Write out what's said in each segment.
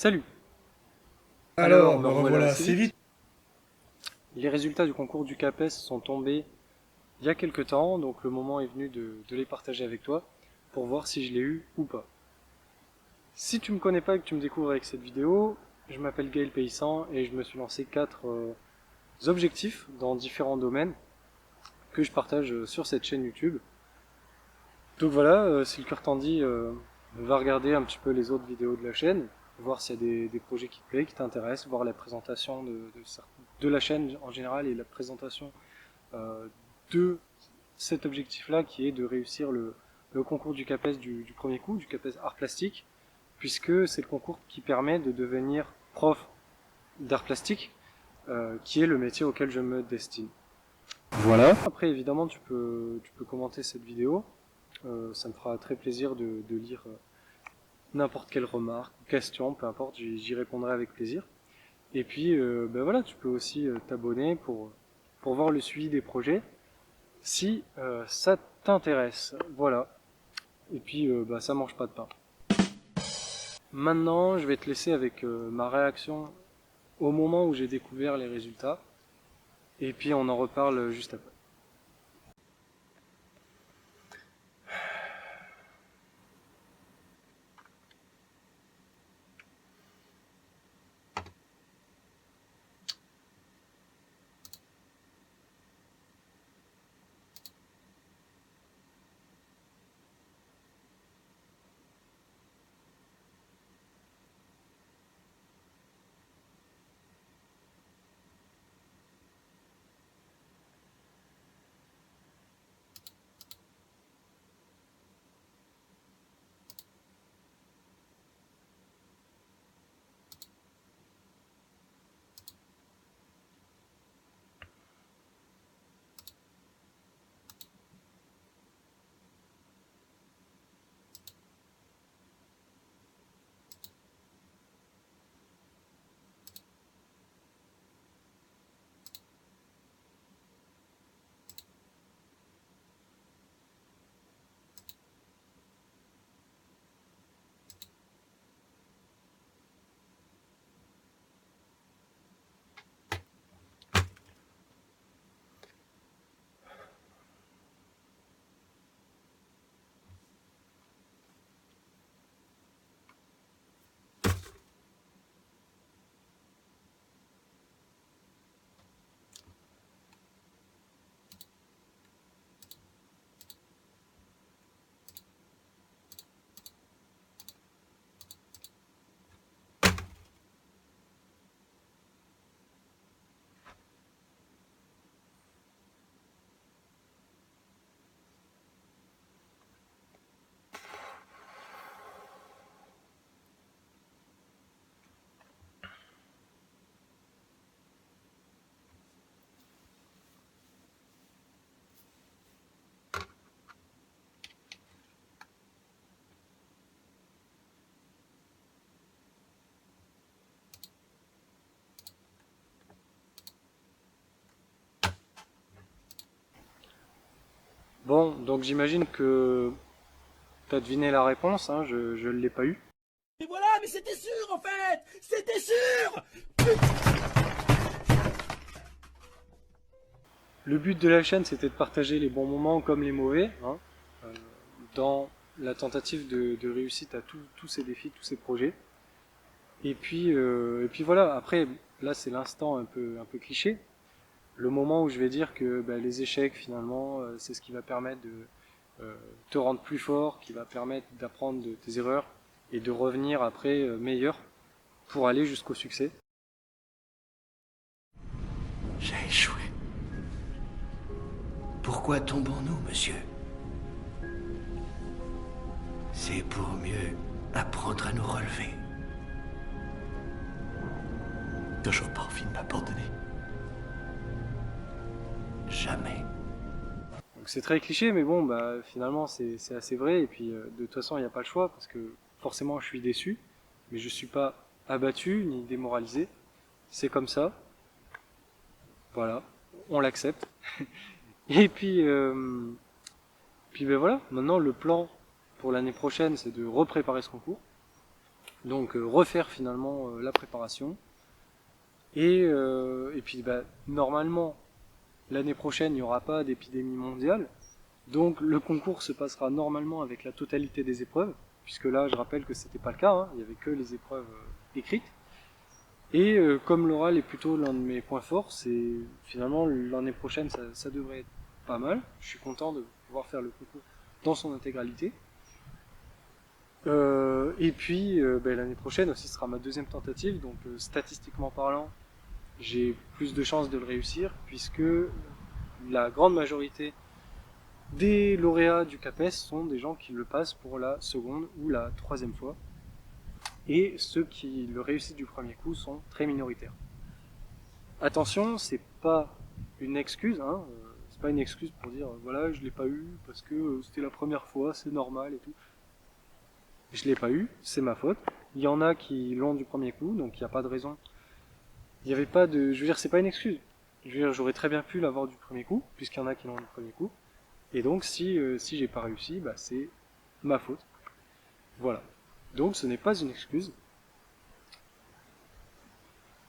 Salut! Alors, Alors, me me revoilà revoilà assez assez vite. vite. Les résultats du concours du CAPES sont tombés il y a quelques temps, donc le moment est venu de les partager avec toi pour voir si je l'ai eu ou pas. Si tu me connais pas et que tu me découvres avec cette vidéo, je m'appelle Gaël Payssan et je me suis lancé 4 objectifs dans différents domaines que je partage sur cette chaîne YouTube. Donc voilà, si le cœur t'en dit, va regarder un petit peu les autres vidéos de la chaîne, voir s'il y a des projets qui te plaisent, qui t'intéressent, voir la présentation de la chaîne en général et la présentation euh, de cet objectif-là qui est de réussir le concours du CAPES du premier coup, du CAPES art plastique, puisque c'est le concours qui permet de devenir prof d'art plastique, qui est le métier auquel je me destine. Voilà. Après, évidemment, tu peux commenter cette vidéo. Ça me fera très plaisir de lire n'importe quelle remarque, question, peu importe, j'y répondrai avec plaisir. Et puis, ben voilà, tu peux aussi t'abonner pour voir le suivi des projets, si ça t'intéresse. Voilà. Et puis, bah, ça mange pas de pain. Maintenant, je vais te laisser avec ma réaction au moment où j'ai découvert les résultats. Et puis, on en reparle juste après. Bon, donc j'imagine que t'as deviné la réponse, hein, je ne l'ai pas eu. Et voilà, mais c'était sûr en fait. C'était sûr. Le but de la chaîne, c'était de partager les bons moments comme les mauvais, hein, euh, dans la tentative de réussite à tous ces défis, tous ces projets. Et puis voilà, après, là c'est l'instant un peu cliché, le moment où je vais dire que bah, les échecs finalement, c'est ce qui va permettre de te rendre plus fort, qui va permettre d'apprendre de tes erreurs et de revenir après meilleur pour aller jusqu'au succès. J'ai échoué. Pourquoi tombons-nous, monsieur? C'est pour mieux apprendre à nous relever. Toujours pas envie de m'abandonner. Jamais. Donc c'est très cliché, mais bon, bah finalement c'est assez vrai. Et puis de toute façon, il n'y a pas le choix parce que forcément je suis déçu, mais je suis pas abattu ni démoralisé. C'est comme ça, voilà, on l'accepte. Et puis ben voilà. Maintenant le plan pour l'année prochaine, c'est de repréparer ce concours. Donc refaire finalement la préparation. Et puis normalement, l'année prochaine, il n'y aura pas d'épidémie mondiale. Donc le concours se passera normalement avec la totalité des épreuves, puisque là je rappelle que c'était pas le cas, hein, il n'y avait que les épreuves écrites. Et comme l'oral est plutôt l'un de mes points forts, c'est finalement l'année prochaine ça devrait être pas mal. Je suis content de pouvoir faire le concours dans son intégralité. Et puis l'année prochaine aussi sera ma deuxième tentative, donc statistiquement parlant, j'ai plus de chances de le réussir, puisque la grande majorité des lauréats du CAPES sont des gens qui le passent pour la seconde ou la troisième fois. Et ceux qui le réussissent du premier coup sont très minoritaires. Attention, c'est pas une excuse, hein, c'est pas une excuse pour dire voilà, je l'ai pas eu parce que c'était la première fois, c'est normal et tout. Je l'ai pas eu, c'est ma faute. Il y en a qui l'ont du premier coup, donc il n'y a pas de raison. Il n'y avait pas de. Je veux dire, c'est pas une excuse. Je veux dire, j'aurais très bien pu l'avoir du premier coup, puisqu'il y en a qui l'ont du premier coup. Et donc, si j'ai pas réussi, c'est ma faute. Voilà. Donc, ce n'est pas une excuse.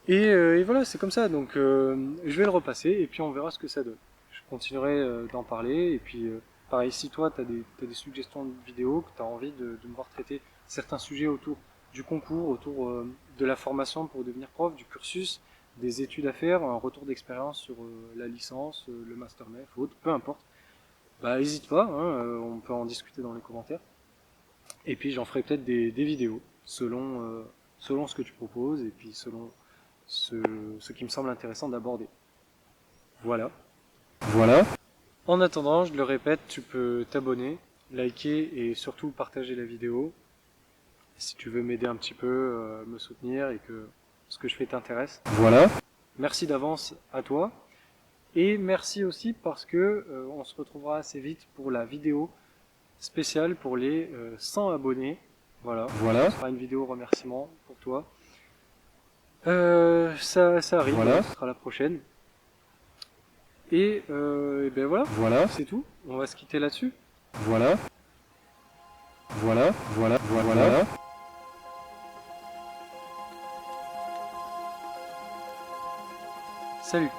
Et voilà, c'est comme ça. Donc, je vais le repasser et puis on verra ce que ça donne. Je continuerai d'en parler. Et puis, pareil, si toi, tu as des suggestions de vidéos, que tu as envie de me voir traiter certains sujets autour du concours, autour de la formation pour devenir prof, du cursus, des études à faire, un retour d'expérience sur la licence, le master MEF, autre, peu importe, n'hésite pas, hein, on peut en discuter dans les commentaires. Et puis j'en ferai peut-être des vidéos selon ce que tu proposes et puis selon ce qui me semble intéressant d'aborder. Voilà. En attendant, je le répète, tu peux t'abonner, liker et surtout partager la vidéo si tu veux m'aider un petit peu, me soutenir et que ce que je fais t'intéresse. Voilà. Merci d'avance à toi. Et merci aussi parce que on se retrouvera assez vite pour la vidéo spéciale pour les 100 abonnés. Voilà. Ce sera une vidéo remerciement pour toi. Ça arrive, ce sera la prochaine. Et voilà, c'est tout. On va se quitter là-dessus. Voilà. Salut.